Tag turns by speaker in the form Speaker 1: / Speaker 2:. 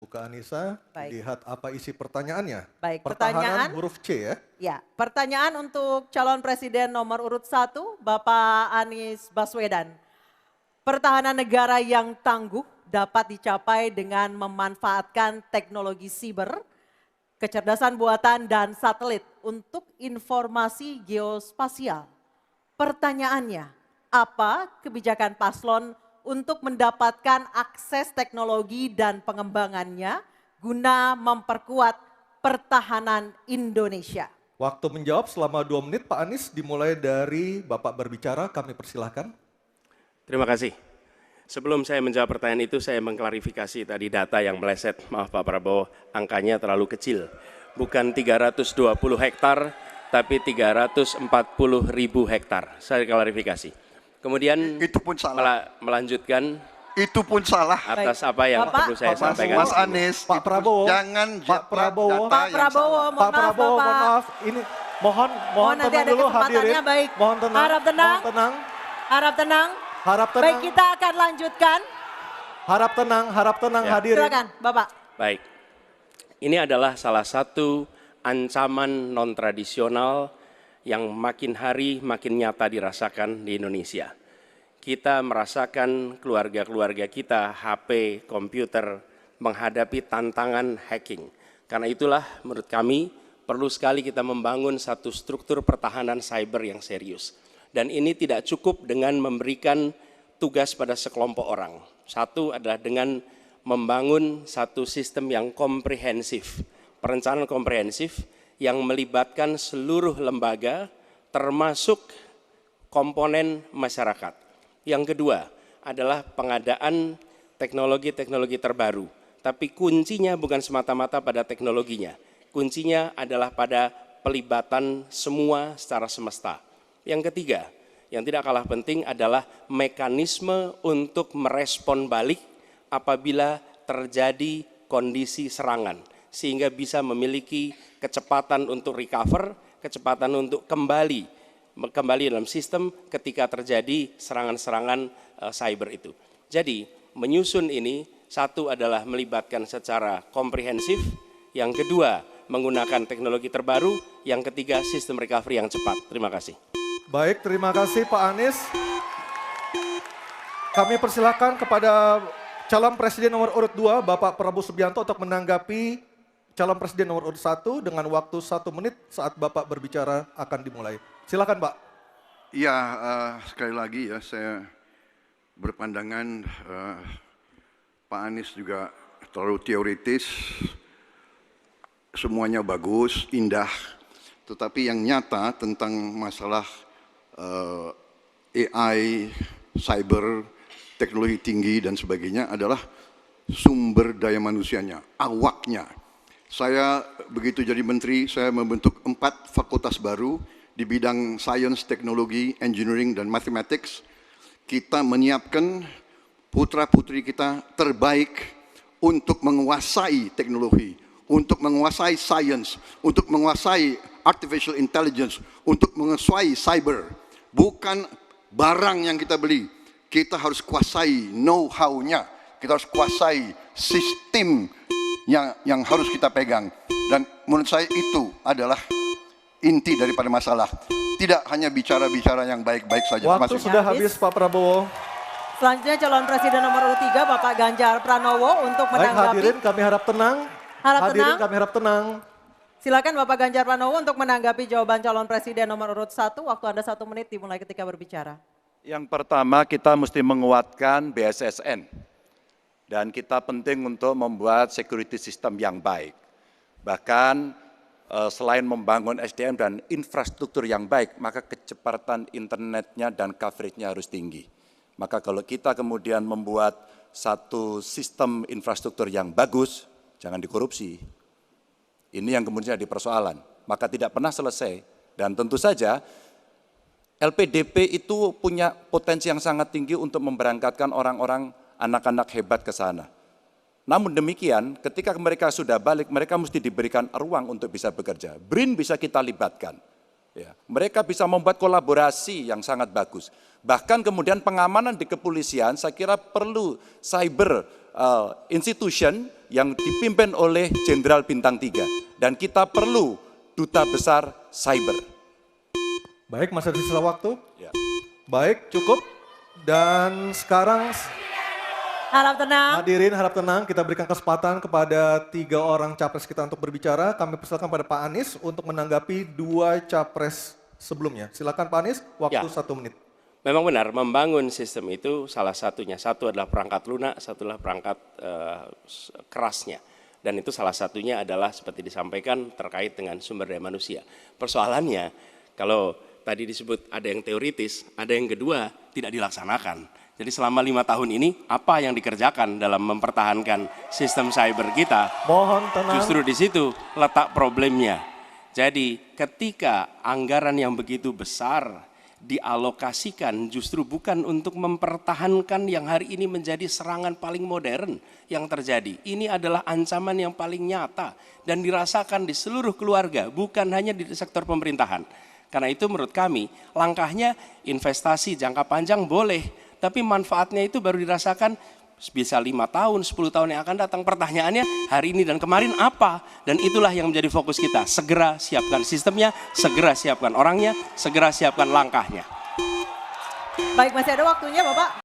Speaker 1: Kak Anissa,
Speaker 2: Baik.
Speaker 1: lihat apa isi pertanyaannya.
Speaker 2: Baik,
Speaker 1: Pertahanan
Speaker 2: pertanyaan.
Speaker 1: huruf C ya.
Speaker 2: Ya, pertanyaan untuk calon presiden nomor urut 1, Bapak Anies Baswedan. Pertahanan negara yang tangguh dapat dicapai dengan memanfaatkan teknologi siber, kecerdasan buatan dan satelit untuk informasi geospasial. Pertanyaannya, apa kebijakan paslon untuk mendapatkan akses teknologi dan pengembangannya guna memperkuat pertahanan Indonesia?
Speaker 1: Waktu menjawab selama 2 menit, Pak Anies, dimulai dari Bapak berbicara, kami persilahkan.
Speaker 3: Terima kasih. Sebelum saya menjawab pertanyaan itu, saya mengklarifikasi tadi data yang meleset. Maaf Pak Prabowo, angkanya terlalu kecil. Bukan 320 hektar, tapi 340.000 hektar. Saya klarifikasi. Kemudian
Speaker 4: itu pun salah.
Speaker 3: Melanjutkan
Speaker 4: Itu pun salah.
Speaker 3: atas apa yang
Speaker 2: Bapak,
Speaker 3: perlu saya sampaikan.
Speaker 4: Mas Anies,
Speaker 1: Pak
Speaker 4: itu
Speaker 1: Prabowo,
Speaker 4: jangan
Speaker 1: Pak Prabowo,
Speaker 4: data
Speaker 2: Pak
Speaker 4: yang
Speaker 2: Prabowo,
Speaker 4: salah.
Speaker 2: mohon
Speaker 1: Pak Prabowo,
Speaker 2: maaf,
Speaker 1: mohon
Speaker 2: Bapak.
Speaker 1: maaf, ini mohon
Speaker 2: Nanti
Speaker 1: tenang
Speaker 2: ada
Speaker 1: dulu
Speaker 2: kesempatannya,
Speaker 1: hadirin.
Speaker 2: baik.
Speaker 1: Mohon tenang,
Speaker 2: Harap tenang.
Speaker 1: mohon tenang,
Speaker 2: Harap tenang.
Speaker 1: harap tenang,
Speaker 2: Baik, kita akan lanjutkan.
Speaker 1: harap tenang
Speaker 3: Ya.
Speaker 1: hadirin.
Speaker 2: Silakan, Bapak.
Speaker 3: Baik, ini adalah salah satu ancaman non-tradisional yang makin hari makin nyata dirasakan di Indonesia. Kita merasakan keluarga-keluarga kita, HP, komputer, menghadapi tantangan hacking. Karena itulah menurut kami perlu sekali kita membangun satu struktur pertahanan cyber yang serius. Dan ini tidak cukup dengan memberikan tugas pada sekelompok orang. Satu adalah dengan membangun satu sistem yang komprehensif, perencanaan komprehensif yang melibatkan seluruh lembaga termasuk komponen masyarakat. Yang kedua adalah pengadaan teknologi-teknologi terbaru, tapi kuncinya bukan semata-mata pada teknologinya, kuncinya adalah pada pelibatan semua secara semesta. Yang ketiga, yang tidak kalah penting adalah mekanisme untuk merespon balik apabila terjadi kondisi serangan, sehingga bisa memiliki kecepatan untuk recover, kecepatan untuk kembali dalam sistem ketika terjadi serangan-serangan cyber itu. Jadi menyusun ini, satu adalah melibatkan secara komprehensif, yang kedua menggunakan teknologi terbaru, yang ketiga sistem recovery yang cepat. Terima kasih.
Speaker 1: Baik, terima kasih Pak Anies. Kami persilakan kepada calon presiden nomor urut 2, Bapak Prabowo Subianto untuk menanggapi calon presiden nomor urut 1 dengan waktu 1 menit saat Bapak berbicara akan dimulai. Silakan Pak.
Speaker 4: Ya, sekali lagi ya saya berpandangan Pak Anies juga terlalu teoritis, semuanya bagus, indah, tetapi yang nyata tentang masalah AI, cyber, teknologi tinggi dan sebagainya adalah sumber daya manusianya, awaknya. Saya begitu jadi menteri, saya membentuk 4 fakultas baru di bidang sains, teknologi, engineering, dan mathematics. Kita menyiapkan putra-putri kita terbaik untuk menguasai teknologi, untuk menguasai sains, untuk menguasai artificial intelligence, untuk menguasai cyber. Bukan barang yang kita beli, kita harus kuasai know-how-nya, kita harus kuasai sistem yang harus kita pegang. Dan menurut saya itu adalah inti daripada masalah. Tidak hanya bicara-bicara yang baik-baik saja.
Speaker 1: Waktu sudah habis Pak Prabowo.
Speaker 2: Selanjutnya calon presiden nomor urut 3, Bapak Ganjar Pranowo untuk
Speaker 1: Baik
Speaker 2: menanggapi.
Speaker 1: hadirin, kami harap tenang. Hadirin, kami harap tenang.
Speaker 2: Silakan Bapak Ganjar Pranowo untuk menanggapi jawaban calon presiden nomor urut 1. Waktu Anda 1 menit dimulai ketika berbicara.
Speaker 5: Yang pertama kita mesti menguatkan BSSN. Dan kita penting untuk membuat security system yang baik. Bahkan selain membangun SDM dan infrastruktur yang baik, maka kecepatan internetnya dan coveragenya harus tinggi. Maka kalau kita kemudian membuat satu sistem infrastruktur yang bagus, jangan dikorupsi. Ini yang kemudian jadi persoalan. Maka tidak pernah selesai. Dan tentu saja LPDP itu punya potensi yang sangat tinggi untuk memberangkatkan orang-orang, anak-anak hebat ke sana. Namun demikian, ketika mereka sudah balik, mereka mesti diberikan ruang untuk bisa bekerja. BRIN bisa kita libatkan. Ya, mereka bisa membuat kolaborasi yang sangat bagus. Bahkan kemudian pengamanan di kepolisian, saya kira perlu cyber institution yang dipimpin oleh Jenderal Bintang 3. Dan kita perlu duta besar cyber.
Speaker 1: Baik, masih ada sisa waktu.
Speaker 5: Ya.
Speaker 1: Baik, cukup. Dan sekarang
Speaker 2: Harap tenang.
Speaker 1: hadirin harap tenang, kita berikan kesempatan kepada 3 orang capres kita untuk berbicara. Kami persilakan pada Pak Anies untuk menanggapi 2 capres sebelumnya. Silakan Pak Anies, waktu
Speaker 3: Ya.
Speaker 1: 1 menit.
Speaker 3: Memang benar, membangun sistem itu salah satunya. Satu adalah perangkat lunak, satu adalah perangkat kerasnya. Dan itu salah satunya adalah seperti disampaikan terkait dengan sumber daya manusia. Persoalannya, kalau tadi disebut ada yang teoritis, ada yang kedua tidak dilaksanakan. Jadi selama 5 tahun ini, apa yang dikerjakan dalam mempertahankan sistem cyber kita?
Speaker 1: Mohon tenang.
Speaker 3: Justru di situ letak problemnya. Jadi ketika anggaran yang begitu besar dialokasikan justru bukan untuk mempertahankan yang hari ini menjadi serangan paling modern yang terjadi. Ini adalah ancaman yang paling nyata dan dirasakan di seluruh keluarga, bukan hanya di sektor pemerintahan. Karena itu menurut kami langkahnya investasi jangka panjang boleh, tapi manfaatnya itu baru dirasakan bisa 5 tahun, 10 tahun yang akan datang. Pertanyaannya hari ini dan kemarin apa? Dan itulah yang menjadi fokus kita. Segera siapkan sistemnya, segera siapkan orangnya, segera siapkan langkahnya.
Speaker 2: Baik, masih ada waktunya Bapak.